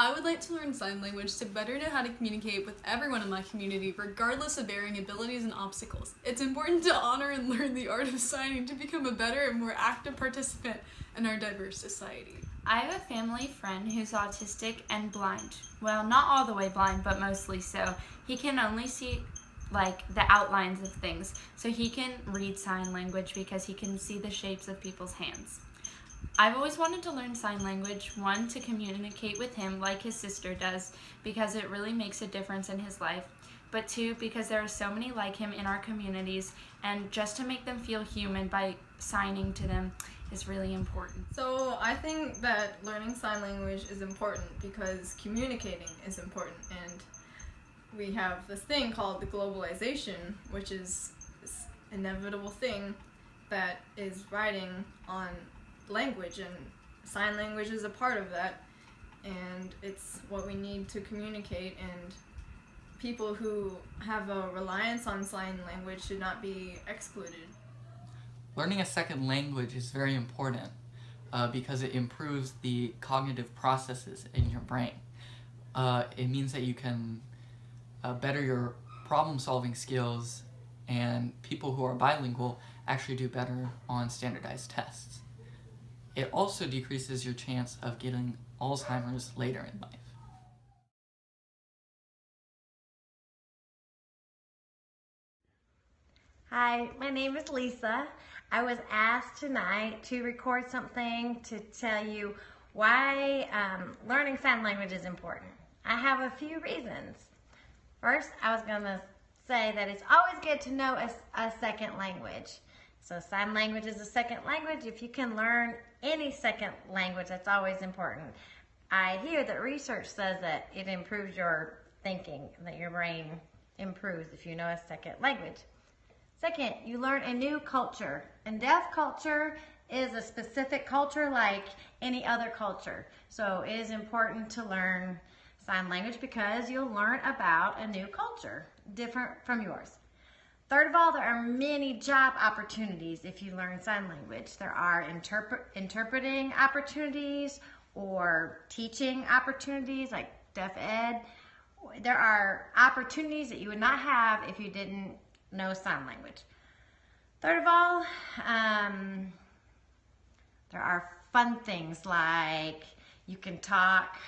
I would like to learn sign language to better know how to communicate with everyone in my community, regardless of varying abilities and obstacles. It's important to honor and learn the art of signing to become a better and more active participant in our diverse society. I have a family friend who's autistic and blind. Well, not all the way blind, but mostly so. He can only see like the outlines of things. So he can read sign language because he can see the shapes of people's hands. I've always wanted to learn sign language, one, to communicate with him like his sister does, because it really makes a difference in his life, but two, because there are so many like him in our communities, and just to make them feel human by signing to them is really important. So I think that learning sign language is important because communicating is important, and we have this thing called the globalization, which is this inevitable thing that is riding on language, and sign language is a part of that, and it's what we need to communicate, and people who have a reliance on sign language should not be excluded. Learning a second language is very important because it improves the cognitive processes in your brain. It means that you can better your problem-solving skills, and people who are bilingual actually do better on standardized tests. It also decreases your chance of getting Alzheimer's later in life. Hi, my name is Lisa. I was asked tonight to record something to tell you why learning sign language is important. I have a few reasons. First, I was going to say that it's always good to know a second language. So sign language is a second language. If you can learn any second language, that's always important. I hear that research says that it improves your thinking, that your brain improves if you know a second language. Second, you learn a new culture. And deaf culture is a specific culture like any other culture. So it is important to learn sign language because you'll learn about a new culture, different from yours. Third of all, there are many job opportunities if you learn sign language. There are interpreting opportunities or teaching opportunities like deaf ed. There are opportunities that you would not have if you didn't know sign language. Third of all, there are fun things like you can talk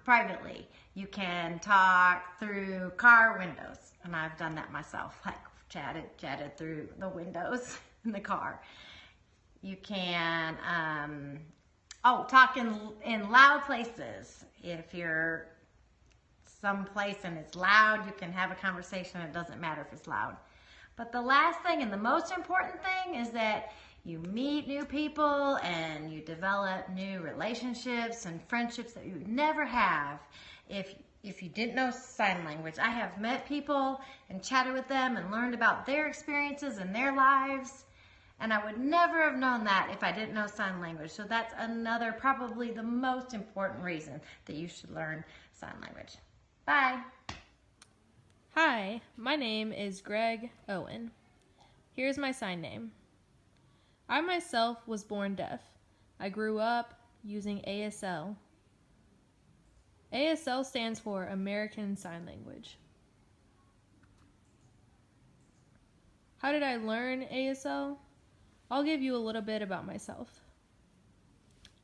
privately. You can talk through car windows, and I've done that myself, like chatted through the windows in the car. You can talk in loud places. If you're someplace and it's loud, you can have a conversation. It doesn't matter if it's loud. But the last thing and the most important thing is that you meet new people and you develop new relationships and friendships that you would never have if you didn't know sign language. I have met people and chatted with them and learned about their experiences and their lives, and I would never have known that if I didn't know sign language. So that's another, probably the most important reason that you should learn sign language. Bye. Hi, my name is Greg Owen. Here's my sign name. I myself was born deaf. I grew up using ASL. ASL stands for American Sign Language. How did I learn ASL? I'll give you a little bit about myself.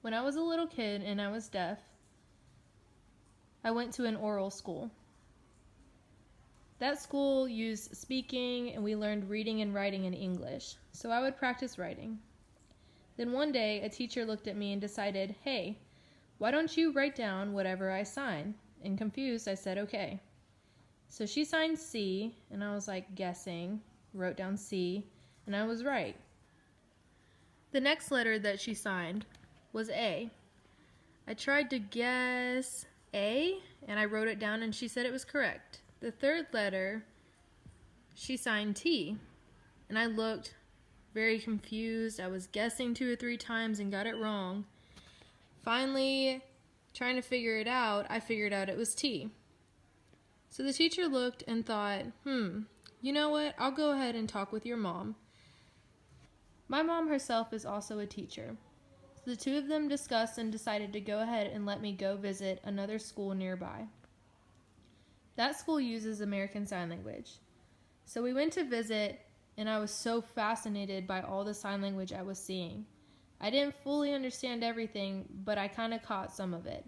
When I was a little kid and I was deaf, I went to an oral school. That school used speaking, and we learned reading and writing in English, so I would practice writing. Then one day, a teacher looked at me and decided, hey, why don't you write down whatever I sign? And confused, I said, okay. So she signed C, and I was like guessing, wrote down C, and I was right. The next letter that she signed was A. I tried to guess A, and I wrote it down, and she said it was correct. The third letter, she signed T, and I looked very confused. I was guessing 2 or 3 times and got it wrong. Finally, trying to figure it out, I figured out it was T. So the teacher looked and thought, you know what, I'll go ahead and talk with your mom. My mom herself is also a teacher. So the two of them discussed and decided to go ahead and let me go visit another school nearby. That school uses American Sign Language. So we went to visit, and I was so fascinated by all the sign language I was seeing. I didn't fully understand everything, but I kind of caught some of it.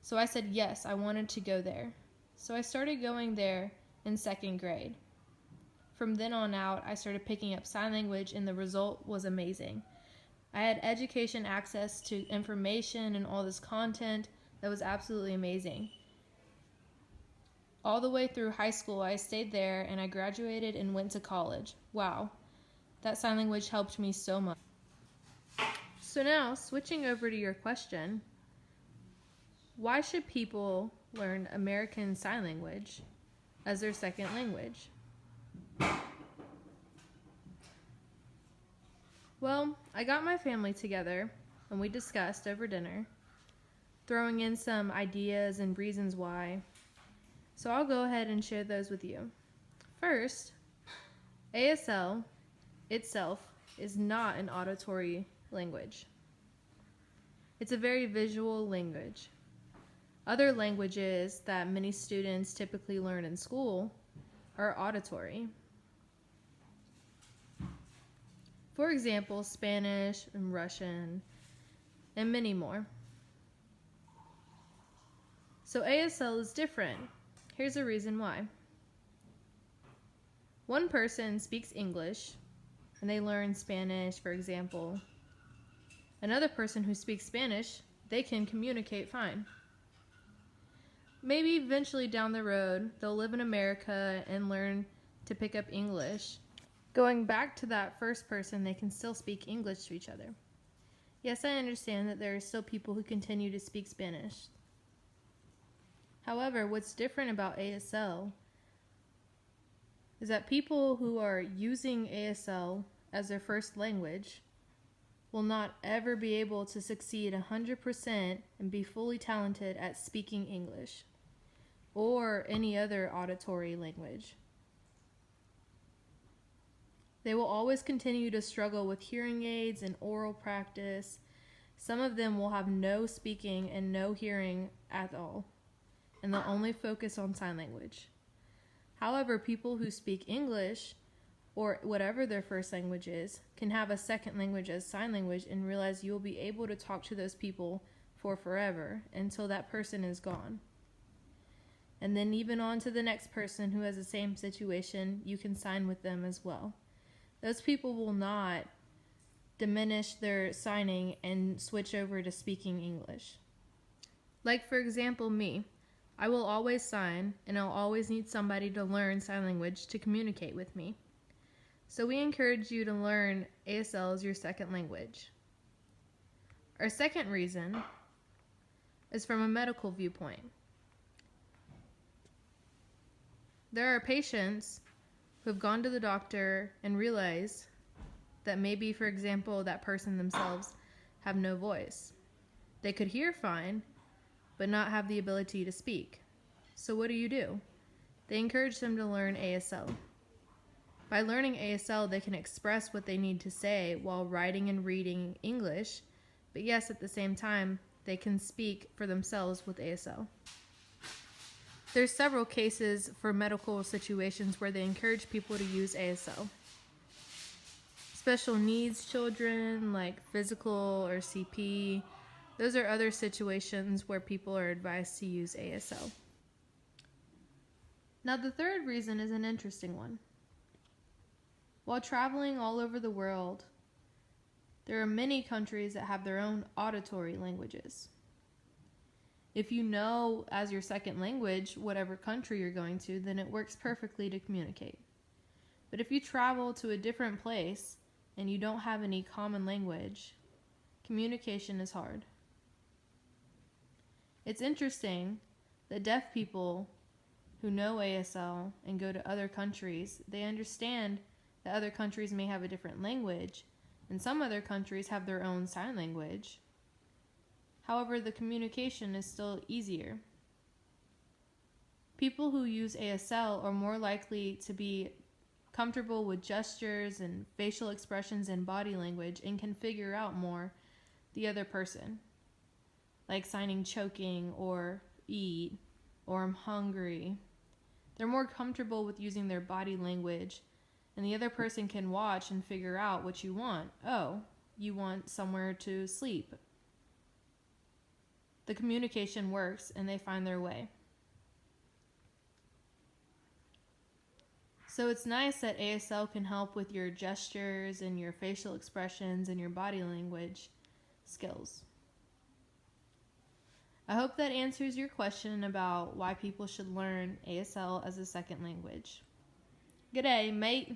So I said yes, I wanted to go there. So I started going there in 2nd grade. From then on out, I started picking up sign language, and the result was amazing. I had education access to information and all this content that was absolutely amazing. All the way through high school, I stayed there, and I graduated and went to college. Wow, that sign language helped me so much. So now, switching over to your question, why should people learn American Sign Language as their second language? Well, I got my family together, and we discussed over dinner, throwing in some ideas and reasons why. So I'll go ahead and share those with you. First, ASL itself is not an auditory language. It's a very visual language. Other languages that many students typically learn in school are auditory. For example, Spanish and Russian, and many more. So ASL is different. Here's a reason why. One person speaks English, and they learn Spanish, for example. Another person who speaks Spanish, they can communicate fine. Maybe eventually down the road, they'll live in America and learn to pick up English. Going back to that first person, they can still speak English to each other. Yes, I understand that there are still people who continue to speak Spanish. However, what's different about ASL is that people who are using ASL as their first language will not ever be able to succeed 100% and be fully talented at speaking English or any other auditory language. They will always continue to struggle with hearing aids and oral practice. Some of them will have no speaking and no hearing at all, and they'll only focus on sign language. However, people who speak English, or whatever their first language is, can have a second language as sign language and realize you'll be able to talk to those people for forever until that person is gone. And then even on to the next person who has the same situation, you can sign with them as well. Those people will not diminish their signing and switch over to speaking English. Like, for example, me. I will always sign, and I'll always need somebody to learn sign language to communicate with me. So we encourage you to learn ASL as your second language. Our second reason is from a medical viewpoint. There are patients who have gone to the doctor and realized that maybe, for example, that person themselves have no voice. They could hear fine, but not have the ability to speak. So what do? They encourage them to learn ASL. By learning ASL, they can express what they need to say while writing and reading English, but yes, at the same time, they can speak for themselves with ASL. There's several cases for medical situations where they encourage people to use ASL. Special needs children, like physical or CP, those are other situations where people are advised to use ASL. Now, the third reason is an interesting one. While traveling all over the world, there are many countries that have their own auditory languages. If you know as your second language whatever country you're going to, then it works perfectly to communicate. But if you travel to a different place and you don't have any common language, communication is hard. It's interesting that deaf people who know ASL and go to other countries, they understand that other countries may have a different language, and some other countries have their own sign language. However, the communication is still easier. People who use ASL are more likely to be comfortable with gestures and facial expressions and body language and can figure out more the other person, like signing choking or eat or I'm hungry. They're more comfortable with using their body language, and the other person can watch and figure out what you want. Oh, you want somewhere to sleep. The communication works and they find their way. So it's nice that ASL can help with your gestures and your facial expressions and your body language skills. I hope that answers your question about why people should learn ASL as a second language. G'day, mate.